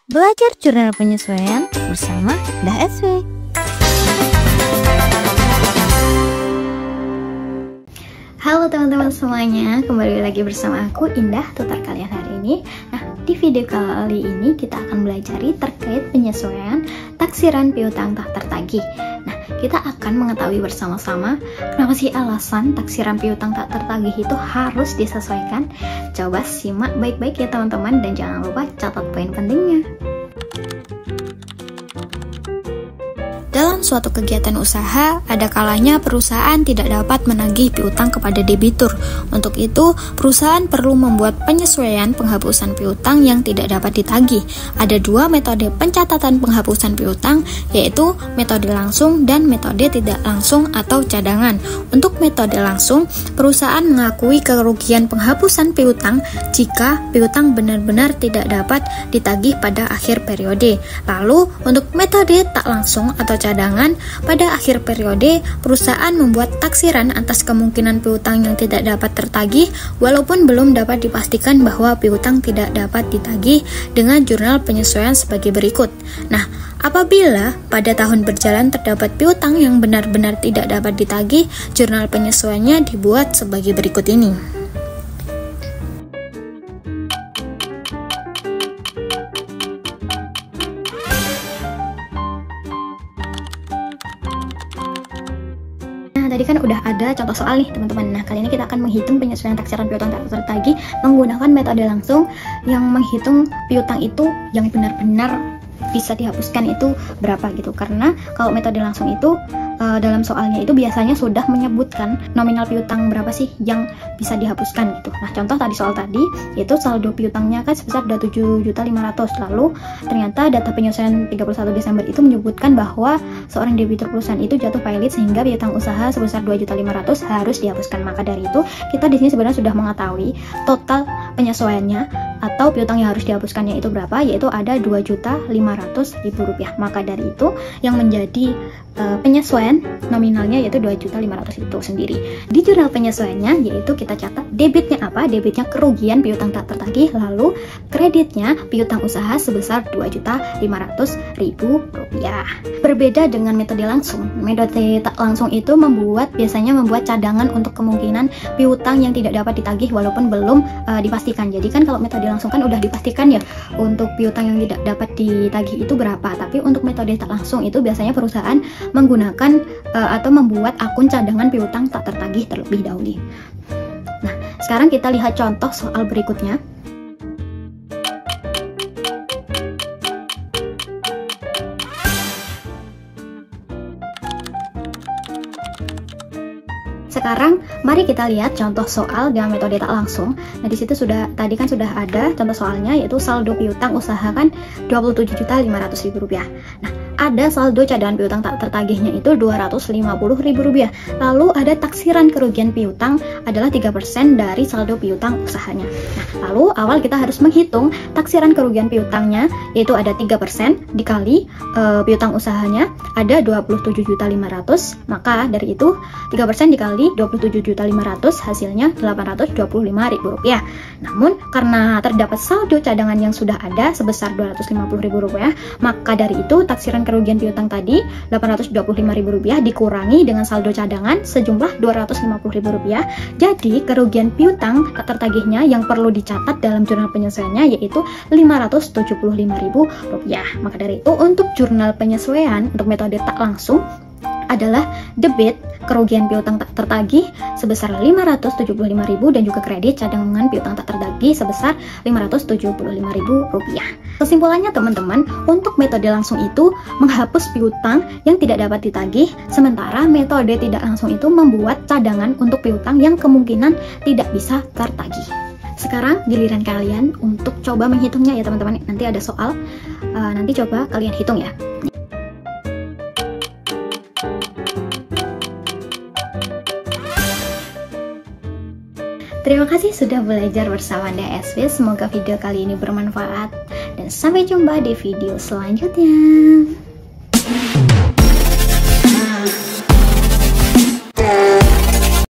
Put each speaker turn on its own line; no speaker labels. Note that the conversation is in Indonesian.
Belajar jurnal penyesuaian bersama DSW. Halo teman-teman semuanya, kembali lagi bersama aku Indah, tutor kalian hari ini. Nah, di video kali ini kita akan belajar terkait penyesuaian taksiran piutang tak tertagih. Nah, kita akan mengetahui bersama-sama kenapa sih alasan taksiran piutang tak tertagih itu harus disesuaikan. Coba simak baik-baik ya teman-teman, dan jangan lupa catat poin pentingnya. Dalam suatu kegiatan usaha, ada kalanya perusahaan tidak dapat menagih piutang kepada debitur. Untuk itu, perusahaan perlu membuat penyesuaian penghapusan piutang yang tidak dapat ditagih. Ada dua metode pencatatan penghapusan piutang, yaitu metode langsung dan metode tidak langsung atau cadangan. Untuk metode langsung, perusahaan mengakui kerugian penghapusan piutang jika piutang benar-benar tidak dapat ditagih pada akhir periode. Lalu, untuk metode tak langsung atau cadangan, pada akhir periode perusahaan membuat taksiran atas kemungkinan piutang yang tidak dapat tertagih walaupun belum dapat dipastikan bahwa piutang tidak dapat ditagih dengan jurnal penyesuaian sebagai berikut. Nah, apabila pada tahun berjalan terdapat piutang yang benar-benar tidak dapat ditagih, jurnal penyesuaiannya dibuat sebagai berikut ini. Tadi kan udah ada contoh soal nih teman-teman. Nah, kali ini kita akan menghitung penyesuaian taksiran piutang tak tertagih menggunakan metode langsung yang menghitung piutang itu yang benar-benar bisa dihapuskan itu berapa gitu. Karena kalau metode langsung itu dalam soalnya itu biasanya sudah menyebutkan nominal piutang berapa sih yang bisa dihapuskan gitu. Nah, contoh tadi soal tadi yaitu saldo piutangnya kan sebesar 7.500.000. Lalu ternyata data penyesuaian 31 Desember itu menyebutkan bahwa seorang debitur perusahaan itu jatuh pilot sehingga piutang usaha sebesar 2.500.000 harus dihapuskan. Maka dari itu kita di sini sebenarnya sudah mengetahui total penyesuaiannya atau piutang yang harus dihapuskannya itu berapa, yaitu ada 2.500.000 rupiah. Maka dari itu yang menjadi penyesuaian nominalnya yaitu 2.500.000 itu sendiri. Di jurnal penyesuaiannya yaitu kita catat debitnya apa? Debitnya kerugian piutang tak tertagih, lalu kreditnya piutang usaha sebesar 2.500.000 rupiah. Berbeda dengan metode langsung. Metode tak langsung itu biasanya membuat cadangan untuk kemungkinan piutang yang tidak dapat ditagih walaupun belum dipastikan. Jadi kan kalau metode langsung kan udah dipastikan ya untuk piutang yang tidak dapat ditagih itu berapa. Tapi untuk metode tak langsung itu biasanya perusahaan menggunakan atau membuat akun cadangan piutang tak tertagih terlebih dahulu. Nah, sekarang kita lihat contoh soal berikutnya. Sekarang mari kita lihat contoh soal dengan metode tak langsung. Nah, di situ tadi kan sudah ada contoh soalnya yaitu saldo piutang usaha kan 27.500.000 rupiah. Nah, ada saldo cadangan piutang tak tertagihnya itu 250.000 rupiah. Lalu ada taksiran kerugian piutang adalah 3% dari saldo piutang usahanya. Nah, lalu awal kita harus menghitung taksiran kerugian piutangnya yaitu ada 3% dikali piutang usahanya ada 27.500. Maka dari itu 3% dikali 27.500 hasilnya 825.000 rupiah. Namun karena terdapat saldo cadangan yang sudah ada sebesar 250.000 rupiah, maka dari itu taksiran kerugian piutang tadi 825.000 rupiah dikurangi dengan saldo cadangan sejumlah 250.000 rupiah. Jadi kerugian piutang tak tertagihnya yang perlu dicatat dalam jurnal penyesuaiannya yaitu 575.000 rupiah. Maka dari itu untuk jurnal penyesuaian untuk metode tak langsung adalah debit kerugian piutang tak tertagih sebesar 575.000 dan juga kredit cadangan piutang tak tertagih sebesar 575.000 rupiah. Kesimpulannya teman-teman, untuk metode langsung itu menghapus piutang yang tidak dapat ditagih, sementara metode tidak langsung itu membuat cadangan untuk piutang yang kemungkinan tidak bisa tertagih. Sekarang giliran kalian untuk coba menghitungnya ya teman-teman. Nanti ada soal, nanti coba kalian hitung ya. Terima kasih sudah belajar bersama DSW. Semoga video kali ini bermanfaat dan sampai jumpa di video selanjutnya.